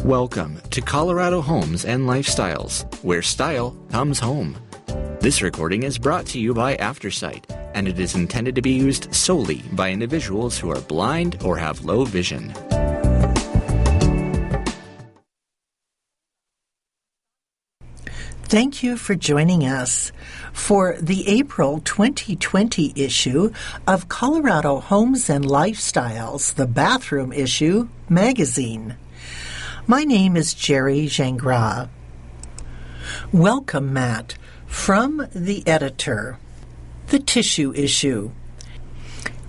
Welcome to Colorado Homes and Lifestyles, where style comes home. This recording is brought to you by Aftersight, and it is intended to be used solely by individuals who are blind or have low vision. Thank you for joining us for the April 2020 issue of Colorado Homes and Lifestyles, the Bathroom Issue magazine. My name is Jerry Gingras. Welcome, Matt, from the editor. The Tissue Issue.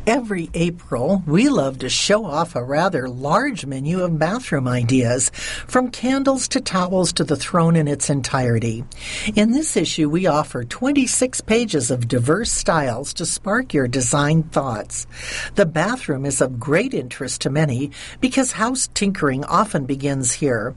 Every April, we love to show off a rather large menu of bathroom ideas, from candles to towels to the throne in its entirety. In this issue, we offer 26 pages of diverse styles to spark your design thoughts. The bathroom is of great interest to many because house tinkering often begins here.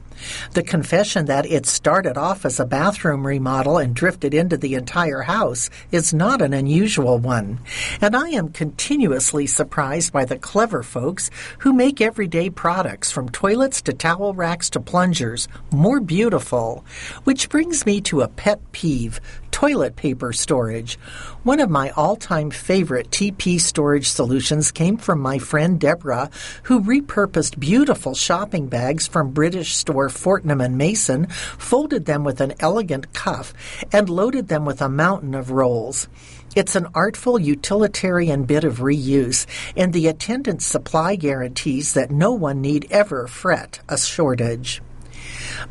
The confession that it started off as a bathroom remodel and drifted into the entire house is not an unusual one, and I am continuously surprised by the clever folks who make everyday products, from toilets to towel racks to plungers, more beautiful. Which brings me to a pet peeve: toilet paper storage. One of my all-time favorite TP storage solutions came from my friend Deborah, who repurposed beautiful shopping bags from British store Fortnum & Mason, folded them with an elegant cuff, and loaded them with a mountain of rolls. It's an artful, utilitarian bit of reuse, and the attendant supply guarantees that no one need ever fret a shortage.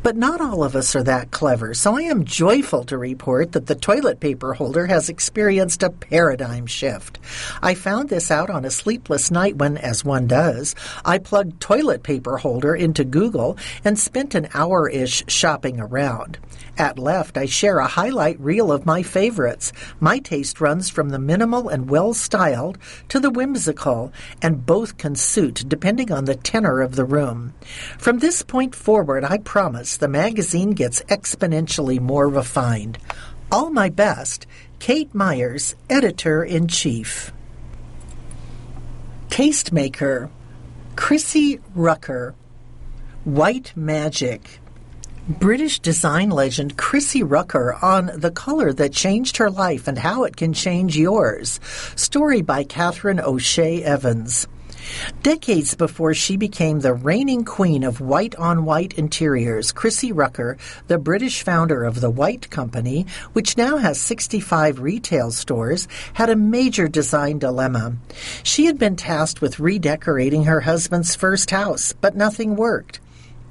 But not all of us are that clever, so I am joyful to report that the toilet paper holder has experienced a paradigm shift. I found this out on a sleepless night when, as one does, I plugged toilet paper holder into Google and spent an hour-ish shopping around. At left, I share a highlight reel of my favorites. My taste runs from the minimal and well-styled to the whimsical, and both can suit depending on the tenor of the room. From this point forward, I promise the magazine gets exponentially more refined. All my best, Kate Myers, Editor-in-Chief. Tastemaker, Chrissy Rucker, White Magic. British design legend Chrissy Rucker on the color that changed her life and how it can change yours. Story by Catherine O'Shea Evans. Decades before she became the reigning queen of white-on-white interiors, Chrissy Rucker, the British founder of the White Company, which now has 65 retail stores, had a major design dilemma. She had been tasked with redecorating her husband's first house, but nothing worked.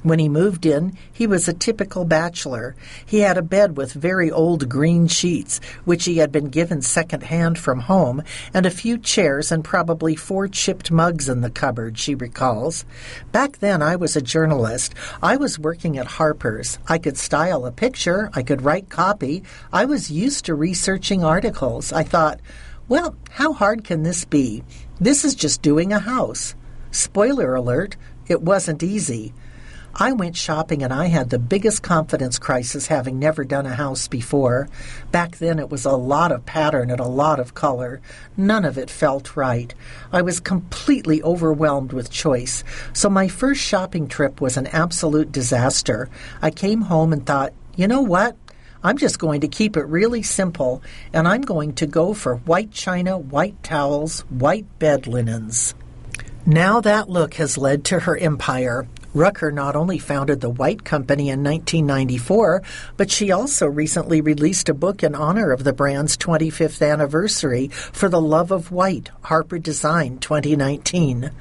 When he moved in, he was a typical bachelor. He had a bed with very old green sheets, which he had been given second-hand from home, and a few chairs and probably 4 chipped mugs in the cupboard, she recalls. Back then, I was a journalist. I was working at Harper's. I could style a picture. I could write copy. I was used to researching articles. I thought, well, how hard can this be? This is just doing a house. Spoiler alert, it wasn't easy. I went shopping and I had the biggest confidence crisis, having never done a house before. Back then it was a lot of pattern and a lot of color. None of it felt right. I was completely overwhelmed with choice. So my first shopping trip was an absolute disaster. I came home and thought, you know what? I'm just going to keep it really simple, and I'm going to go for white china, white towels, white bed linens. Now that look has led to her empire. Rucker not only founded the White Company in 1994, but she also recently released a book in honor of the brand's 25th anniversary, For the Love of White, Harper Design 2019.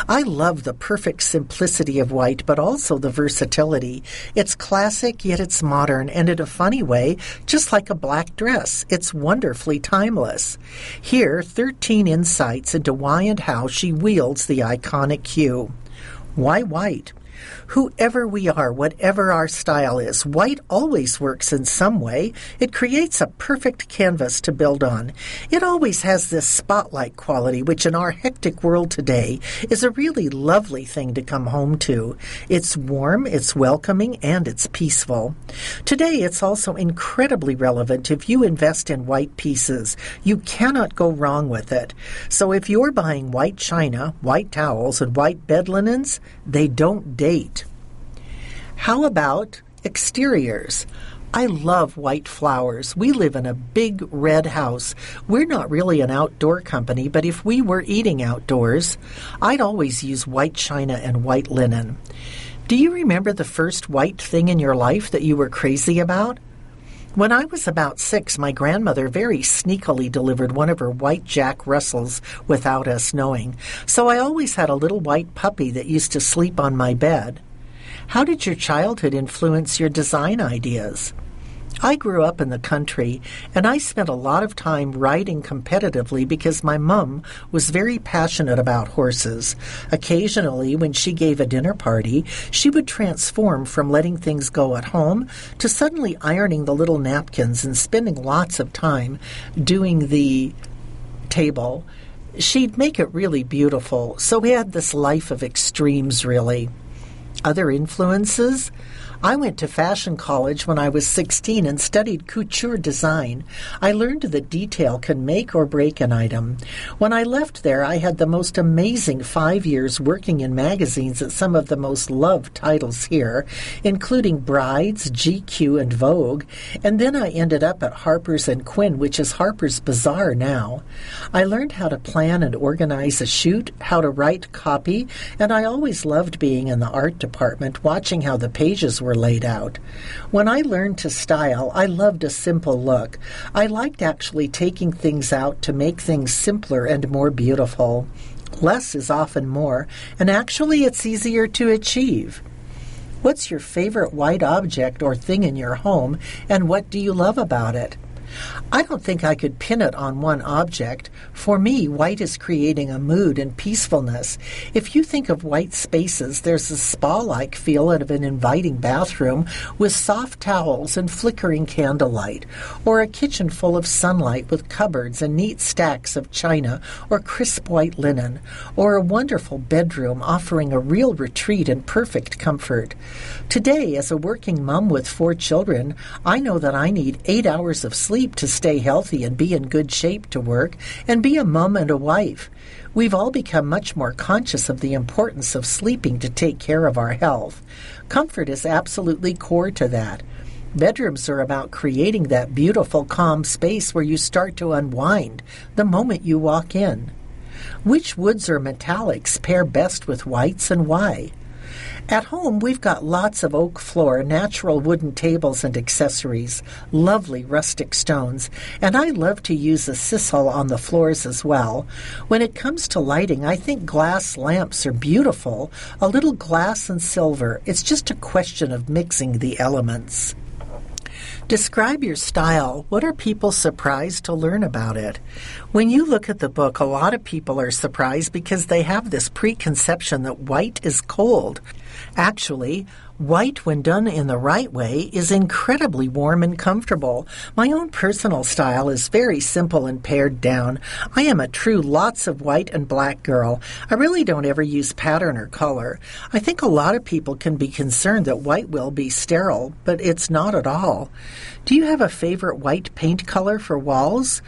I love the perfect simplicity of white, but also the versatility. It's classic, yet it's modern, and in a funny way, just like a black dress. It's wonderfully timeless. Here, 13 insights into why and how she wields the iconic hue. Why white? Whoever we are, whatever our style is, white always works in some way. It creates a perfect canvas to build on. It always has this spotlight quality, which in our hectic world today is a really lovely thing to come home to. It's warm, it's welcoming, and it's peaceful. Today, it's also incredibly relevant if you invest in white pieces. You cannot go wrong with it. So if you're buying white china, white towels, and white bed linens, they don't date. How about exteriors? I love white flowers. We live in a big red house. We're not really an outdoor company, but if we were eating outdoors, I'd always use white china and white linen. Do you remember the first white thing in your life that you were crazy about? When I was about 6, my grandmother very sneakily delivered one of her white Jack Russells without us knowing, so I always had a little white puppy that used to sleep on my bed. How did your childhood influence your design ideas? I grew up in the country, and I spent a lot of time riding competitively because my mom was very passionate about horses. Occasionally, when she gave a dinner party, she would transform from letting things go at home to suddenly ironing the little napkins and spending lots of time doing the table. She'd make it really beautiful, so we had this life of extremes, really. Other influences? I went to fashion college when I was 16 and studied couture design. I learned that detail can make or break an item. When I left there, I had the most amazing 5 years working in magazines at some of the most loved titles here, including Brides, GQ, and Vogue, and then I ended up at Harper's & Quinn, which is Harper's Bazaar now. I learned how to plan and organize a shoot, how to write copy, and I always loved being in the art department, watching how the pages were laid out. When I learned to style, I loved a simple look. I liked actually taking things out to make things simpler and more beautiful. Less is often more, and actually it's easier to achieve. What's your favorite white object or thing in your home, and what do you love about it? I don't think I could pin it on one object. For me, white is creating a mood and peacefulness. If you think of white spaces, there's a spa-like feel of an inviting bathroom with soft towels and flickering candlelight, or a kitchen full of sunlight with cupboards and neat stacks of china or crisp white linen, or a wonderful bedroom offering a real retreat and perfect comfort. Today, as a working mom with 4 children, I know that I need 8 hours of sleep to stay healthy and be in good shape to work and be a mom and a wife. We've all become much more conscious of the importance of sleeping to take care of our health. Comfort is absolutely core to that. Bedrooms are about creating that beautiful, calm space where you start to unwind the moment you walk in. Which woods or metallics pair best with whites and why? At home, we've got lots of oak floor, natural wooden tables and accessories, lovely rustic stones, and I love to use a sisal on the floors as well. When it comes to lighting, I think glass lamps are beautiful, a little glass and silver. It's just a question of mixing the elements. Describe your style. What are people surprised to learn about it? When you look at the book, a lot of people are surprised because they have this preconception that white is cold. Actually, white, when done in the right way, is incredibly warm and comfortable. My own personal style is very simple and pared down. I am a true lots of white and black girl. I really don't ever use pattern or color. I think a lot of people can be concerned that white will be sterile, but it's not at all. Do you have a favorite white paint color for walls?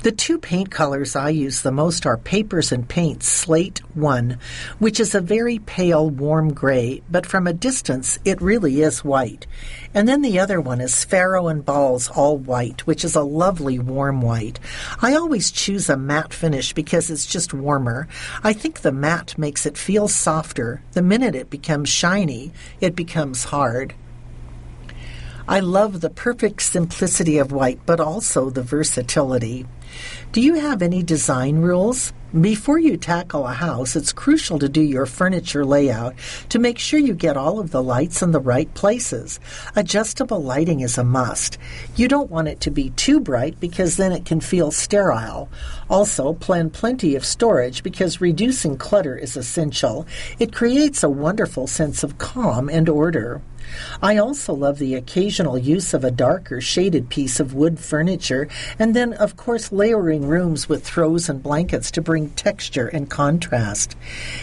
The 2 paint colors I use the most are Papers and Paints Slate 1, which is a very pale, warm gray, but from a distance it really is white. And then the other one is Farrow and Ball's All White, which is a lovely warm white. I always choose a matte finish because it's just warmer. I think the matte makes it feel softer. The minute it becomes shiny, it becomes hard. I love the perfect simplicity of white, but also the versatility. Do you have any design rules? Before you tackle a house, it's crucial to do your furniture layout to make sure you get all of the lights in the right places. Adjustable lighting is a must. You don't want it to be too bright because then it can feel sterile. Also, plan plenty of storage because reducing clutter is essential. It creates a wonderful sense of calm and order. I also love the occasional use of a darker shaded piece of wood furniture, and then, of course, layering rooms with throws and blankets to bring texture and contrast.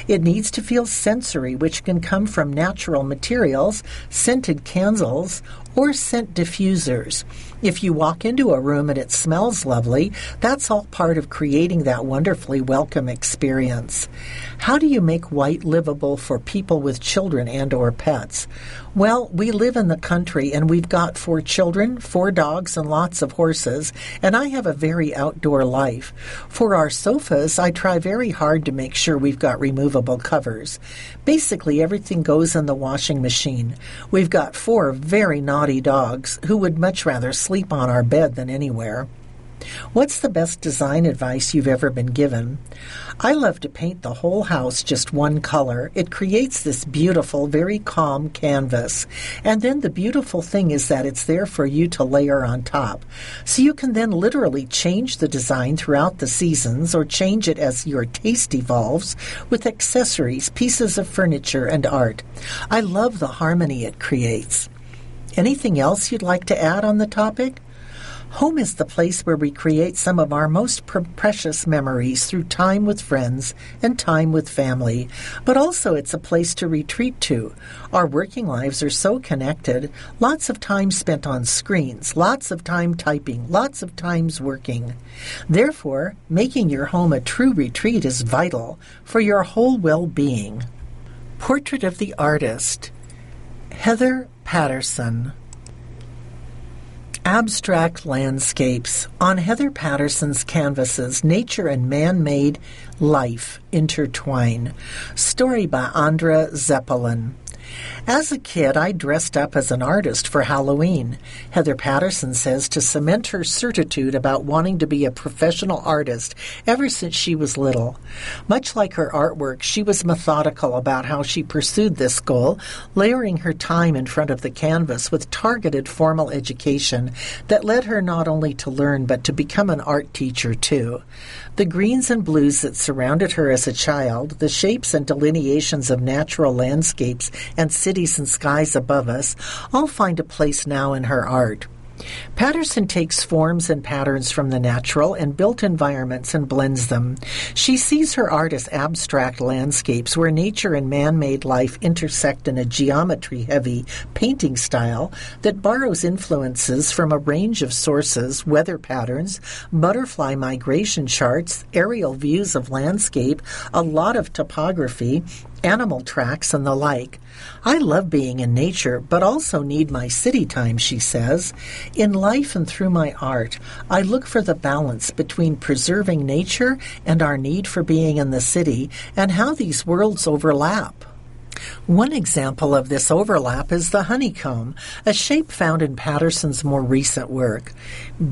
It needs to feel sensory, which can come from natural materials, scented candles, or scent diffusers. If you walk into a room and it smells lovely, that's all part of creating that wonderfully welcome experience. How do you make white livable for people with children and or pets? Well, Well, we live in the country, and we've got 4 children, 4 dogs, and lots of horses, and I have a very outdoor life. For our sofas, I try very hard to make sure we've got removable covers. Basically, everything goes in the washing machine. We've got 4 very naughty dogs who would much rather sleep on our bed than anywhere. What's the best design advice you've ever been given? I love to paint the whole house just one color. It creates this beautiful, very calm canvas. And then the beautiful thing is that it's there for you to layer on top. So you can then literally change the design throughout the seasons or change it as your taste evolves with accessories, pieces of furniture, and art. I love the harmony it creates. Anything else you'd like to add on the topic? Home is the place where we create some of our most precious memories through time with friends and time with family, but also it's a place to retreat to. Our working lives are so connected, lots of time spent on screens, lots of time typing, lots of times working. Therefore, making your home a true retreat is vital for your whole well-being. Portrait of the Artist, Heather Patterson. Abstract landscapes. On Heather Patterson's canvases, nature and man-made life intertwine. Story by Andra Zeppelin. As a kid, I dressed up as an artist for Halloween. Heather Patterson says to cement her certitude about wanting to be a professional artist ever since she was little. Much like her artwork, she was methodical about how she pursued this goal, layering her time in front of the canvas with targeted formal education that led her not only to learn but to become an art teacher too. The greens and blues that surrounded her as a child, the shapes and delineations of natural landscapes and cities and skies above us, all find a place now in her art. Patterson takes forms and patterns from the natural and built environments and blends them. She sees her art as abstract landscapes where nature and man-made life intersect in a geometry-heavy painting style that borrows influences from a range of sources, weather patterns, butterfly migration charts, aerial views of landscape, a lot of topography, animal tracks, and the like. I love being in nature, but also need my city time, she says. In life and through my art, I look for the balance between preserving nature and our need for being in the city, and how these worlds overlap. One example of this overlap is the honeycomb, a shape found in Patterson's more recent work.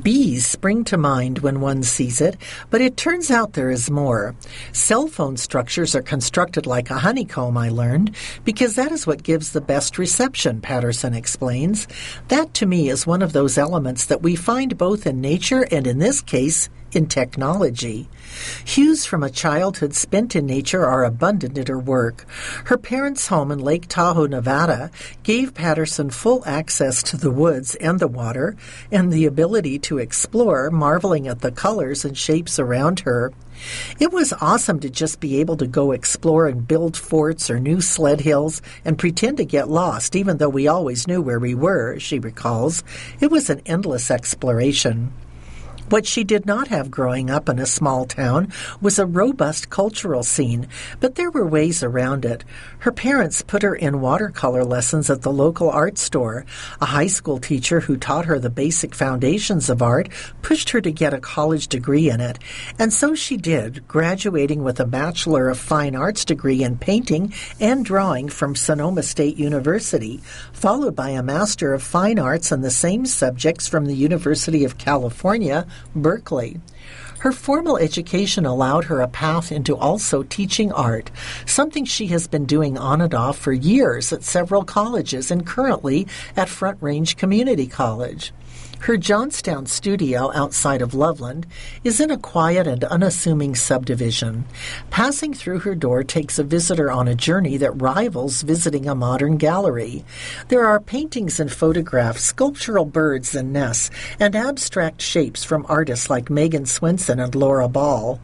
Bees spring to mind when one sees it, but it turns out there is more. Cell phone structures are constructed like a honeycomb, I learned, because that is what gives the best reception, Patterson explains. That, to me, is one of those elements that we find both in nature and, in this case, in technology. Hues from a childhood spent in nature are abundant in her work. Her parents' home in Lake Tahoe, Nevada, gave Patterson full access to the woods and the water, and the ability to explore, marveling at the colors and shapes around her. It was awesome to just be able to go explore and build forts or new sled hills and pretend to get lost, even though we always knew where we were, she recalls. It was an endless exploration. What she did not have growing up in a small town was a robust cultural scene, but there were ways around it. Her parents put her in watercolor lessons at the local art store. A high school teacher who taught her the basic foundations of art pushed her to get a college degree in it. And so she did, graduating with a Bachelor of Fine Arts degree in painting and drawing from Sonoma State University, followed by a Master of Fine Arts in the same subjects from the University of California, Berkeley. Her formal education allowed her a path into also teaching art, something she has been doing on and off for years at several colleges and currently at Front Range Community College. Her Johnstown studio outside of Loveland is in a quiet and unassuming subdivision. Passing through her door takes a visitor on a journey that rivals visiting a modern gallery. There are paintings and photographs, sculptural birds and nests, and abstract shapes from artists like Megan Swenson Patterson and Laura Ball.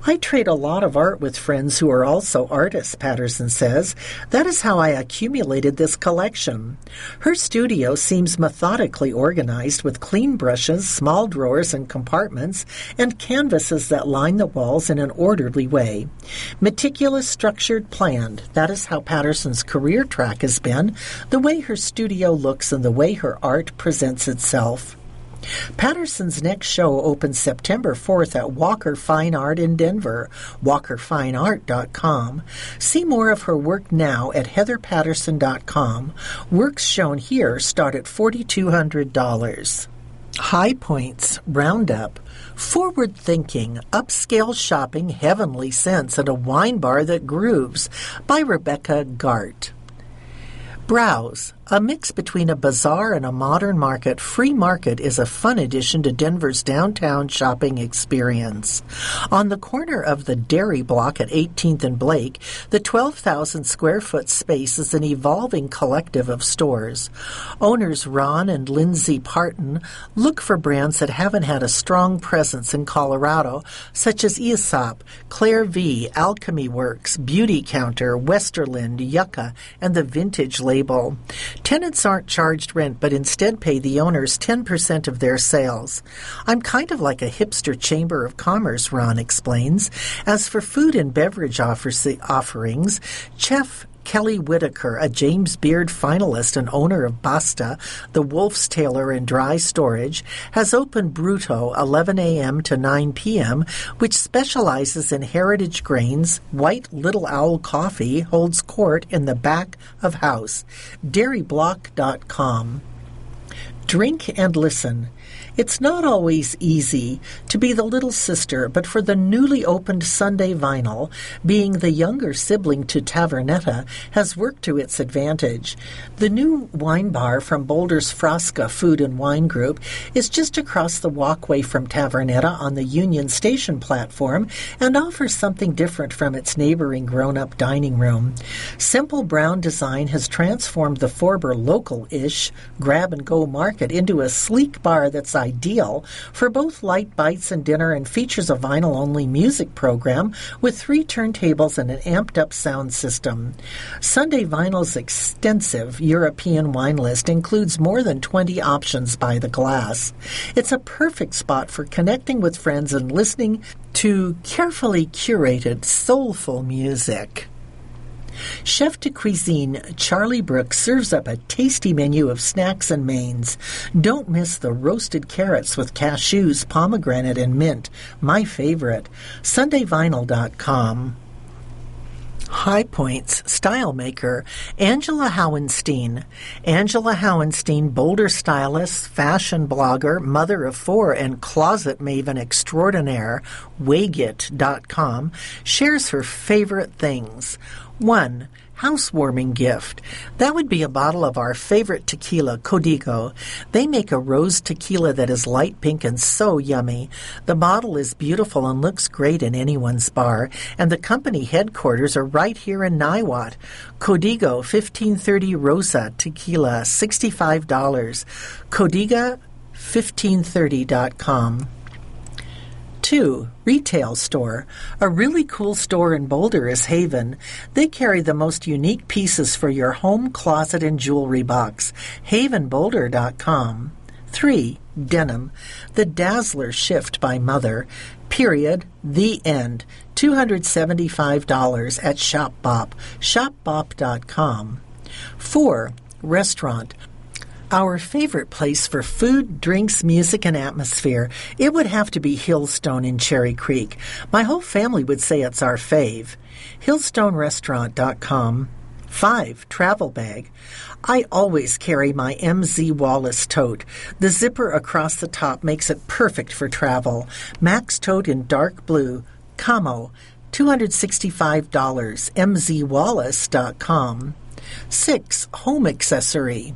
I trade a lot of art with friends who are also artists, Patterson says. That is how I accumulated this collection. Her studio seems methodically organized with clean brushes, small drawers and compartments, and canvases that line the walls in an orderly way. Meticulous, structured, planned. That is how Patterson's career track has been, the way her studio looks and the way her art presents itself. Patterson's next show opens September 4th at Walker Fine Art in Denver, walkerfineart.com. See more of her work now at heatherpatterson.com. Works shown here start at $4,200. High Points Roundup. Forward-thinking, upscale shopping, heavenly scents, and a wine bar that grooves by Rebecca Gart. Browse. A mix between a bazaar and a modern market, Free Market is a fun addition to Denver's downtown shopping experience. On the corner of the Dairy Block at 18th and Blake, the 12,000 square foot space is an evolving collective of stores. Owners Ron and Lindsay Parton look for brands that haven't had a strong presence in Colorado, such as Aesop, Claire V, Alchemy Works, Beauty Counter, Westerland, Yucca, and the Vintage Label. Tenants aren't charged rent, but instead pay the owners 10% of their sales. I'm kind of like a hipster chamber of commerce, Ron explains. As for food and beverage offerings, Chef Kelly Whitaker, a James Beard finalist and owner of Basta, the Wolf's Tailor and Dry Storage, has opened Bruto 11 a.m. to 9 p.m., which specializes in heritage grains. White Little Owl Coffee holds court in the back of house. DairyBlock.com. Drink and listen. It's not always easy to be the little sister, but for the newly opened Sunday Vinyl, being the younger sibling to Tavernetta, has worked to its advantage. The new wine bar from Boulder's Frasca Food and Wine Group is just across the walkway from Tavernetta on the Union Station platform and offers something different from its neighboring grown-up dining room. Simple brown design has transformed the Forber local-ish grab-and-go market into a sleek bar that's ideal for both light bites and dinner, and features a vinyl-only music program with 3 turntables and an amped-up sound system. Sunday Vinyl's extensive European wine list includes more than 20 options by the glass. It's a perfect spot for connecting with friends and listening to carefully curated, soulful music. Chef de cuisine Charlie Brooks serves up a tasty menu of snacks and mains. Don't miss the roasted carrots with cashews, pomegranate, and mint, my favorite. SundayVinyl.com. High Points Style Maker Angela Howenstein. Angela Howenstein, Boulder stylist, fashion blogger, mother of 4, and closet maven extraordinaire, Waygit.com, shares her favorite things. 1. Housewarming gift. That would be a bottle of our favorite tequila, Código. They make a rose tequila that is light pink and so yummy. The bottle is beautiful and looks great in anyone's bar, and the company headquarters are right here in Niwot. Código 1530 Rosa Tequila, $65. Código1530.com. 2. Retail store. A really cool store in Boulder is Haven. They carry the most unique pieces for your home, closet, and jewelry box. HavenBoulder.com. 3. Denim. The Dazzler Shift by Mother. Period. The end. $275 at ShopBop. ShopBop.com. 4. Restaurant. Our favorite place for food, drinks, music, and atmosphere. It would have to be Hillstone in Cherry Creek. My whole family would say it's our fave. HillstoneRestaurant.com. 5. Travel bag. I always carry my MZ Wallace tote. The zipper across the top makes it perfect for travel. Max tote in dark blue. Camo. $265. MZWallace.com. 6. Home accessory.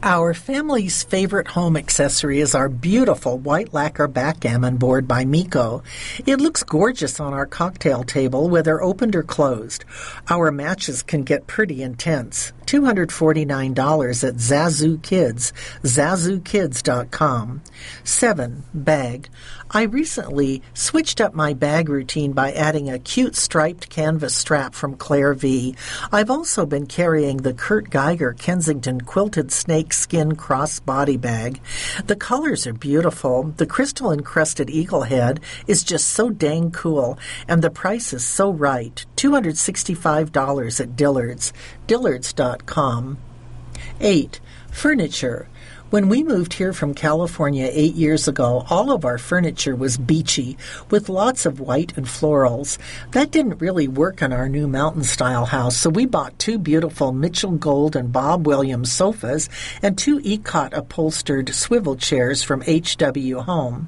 Our family's favorite home accessory is our beautiful white lacquer backgammon board by Miko. It looks gorgeous on our cocktail table, whether opened or closed. Our matches can get pretty intense. $249 at Zazu Kids, zazukids.com. 7. Bag. I recently switched up my bag routine by adding a cute striped canvas strap from Claire V. I've also been carrying the Kurt Geiger Kensington Quilted Snake Skin Crossbody bag. The colors are beautiful. The crystal-encrusted eagle head is just so dang cool, and the price is so right. $265 at Dillard's. Dillards.com. 8. Furniture. When we moved here from California 8 years ago, all of our furniture was beachy, with lots of white and florals. That didn't really work on our new mountain-style house, so we bought 2 beautiful Mitchell Gold and Bob Williams sofas and 2 ECOT-upholstered swivel chairs from H.W. Home.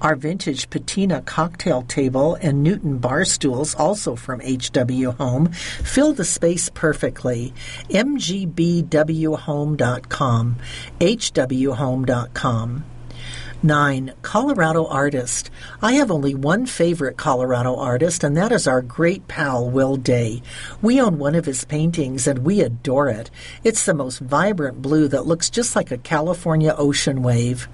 Our vintage patina cocktail table and Newton bar stools, also from H.W. Home, fill the space perfectly. mgbwhome.com. hwhome.com. 9. Colorado artist. I have only one favorite Colorado artist, and that is our great pal, Will Day. We own one of his paintings, and we adore it. It's the most vibrant blue that looks just like a California ocean wave.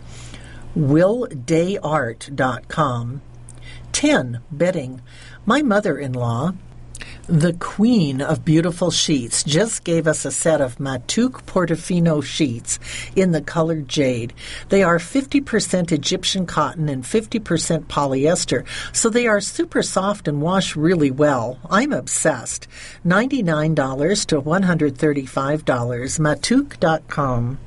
WillDayArt.com. 10. Bedding. My mother-in-law, the queen of beautiful sheets, just gave us a set of Matouk Portofino sheets in the color jade. They are 50% Egyptian cotton and 50% polyester, so they are super soft and wash really well. I'm obsessed. $99 to $135. Matouk.com.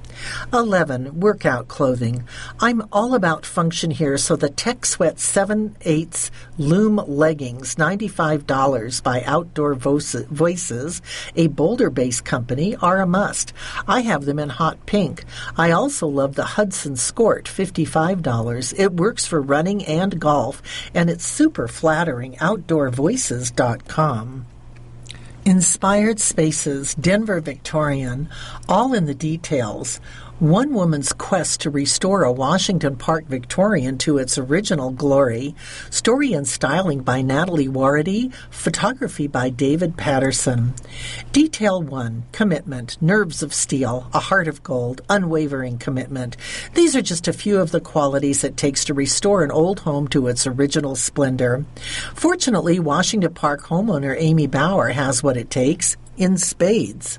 11. Workout clothing. I'm all about function here, so the Tech Sweat 7/8 Loom leggings, $95 by Outdoor Voices, a Boulder-based company, are a must. I have them in hot pink. I also love the Hudson Skort, $55. It works for running and golf, and it's super flattering. OutdoorVoices.com. Inspired Spaces, Denver Victorian, all in the details. One woman's quest to restore a Washington Park Victorian to its original glory. Story and styling by Natalie Warady. Photography by David Patterson. Detail 1. Commitment. Nerves of steel. A heart of gold. Unwavering commitment. These are just a few of the qualities it takes to restore an old home to its original splendor. Fortunately, Washington Park homeowner Amy Bauer has what it takes in spades.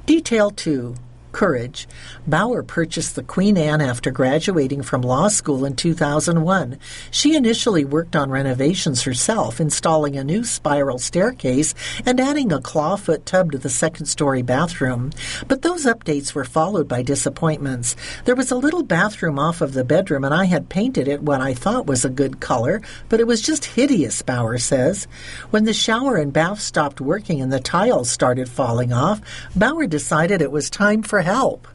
Detail 2. Courage. Bauer purchased the Queen Anne after graduating from law school in 2001. She initially worked on renovations herself, installing a new spiral staircase and adding a clawfoot tub to the second-story bathroom. But those updates were followed by disappointments. There was a little bathroom off of the bedroom, and I had painted it what I thought was a good color, but it was just hideous, Bauer says. When the shower and bath stopped working and the tiles started falling off, Bauer decided it was time for help.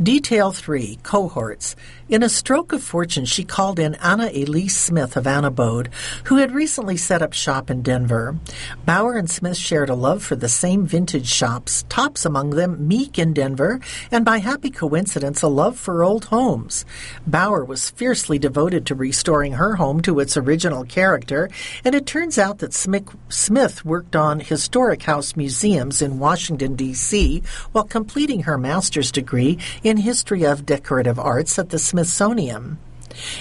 Detail 3. Cohorts. In a stroke of fortune, she called in Anna Elise Smith of Annabode, who had recently set up shop in Denver. Bauer and Smith shared a love for the same vintage shops, tops among them Meek in Denver, and by happy coincidence, a love for old homes. Bauer was fiercely devoted to restoring her home to its original character, and it turns out that Smith worked on historic house museums in Washington, D.C., while completing her master's degree in History of Decorative Arts at the Smithsonian.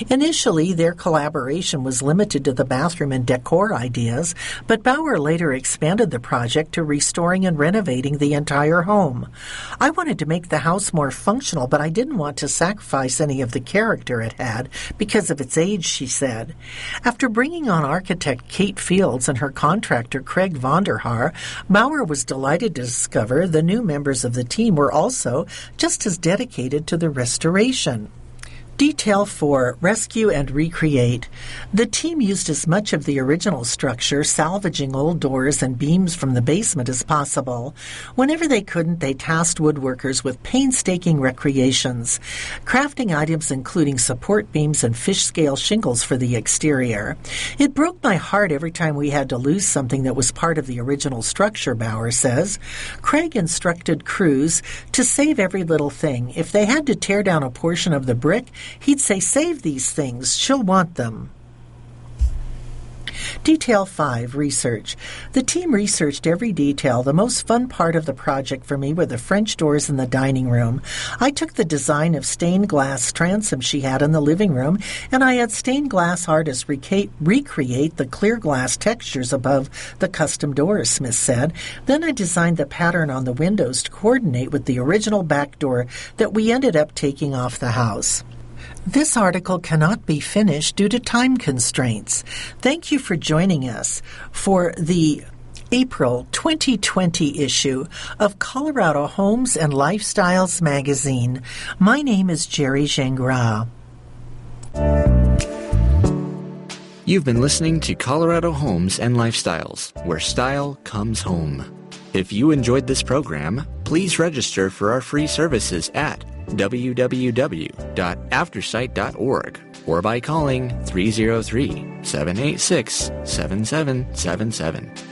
Initially, their collaboration was limited to the bathroom and decor ideas, but Bauer later expanded the project to restoring and renovating the entire home. I wanted to make the house more functional, but I didn't want to sacrifice any of the character it had because of its age, she said. After bringing on architect Kate Fields and her contractor Craig Vonderhaar, Bauer was delighted to discover the new members of the team were also just as dedicated to the restoration. Detail 4. Rescue and recreate. The team used as much of the original structure, salvaging old doors and beams from the basement as possible. Whenever they couldn't, they tasked woodworkers with painstaking recreations, crafting items including support beams and fish-scale shingles for the exterior. It broke my heart every time we had to lose something that was part of the original structure, Bauer says. Craig instructed crews to save every little thing. If they had to tear down a portion of the brick, he'd say, "Save these things. She'll want them." Detail 5, research. The team researched every detail. The most fun part of the project for me were the French doors in the dining room. I took the design of stained glass transom she had in the living room, and I had stained glass artists recreate the clear glass textures above the custom doors, Smith said. Then I designed the pattern on the windows to coordinate with the original back door that we ended up taking off the house. This article cannot be finished due to time constraints. Thank you for joining us for the April 2020 issue of Colorado Homes and Lifestyles magazine. My name is Jerry Gingras. You've been listening to Colorado Homes and Lifestyles, where style comes home. If you enjoyed this program, please register for our free services at www.aftersight.org or by calling 303-786-7777.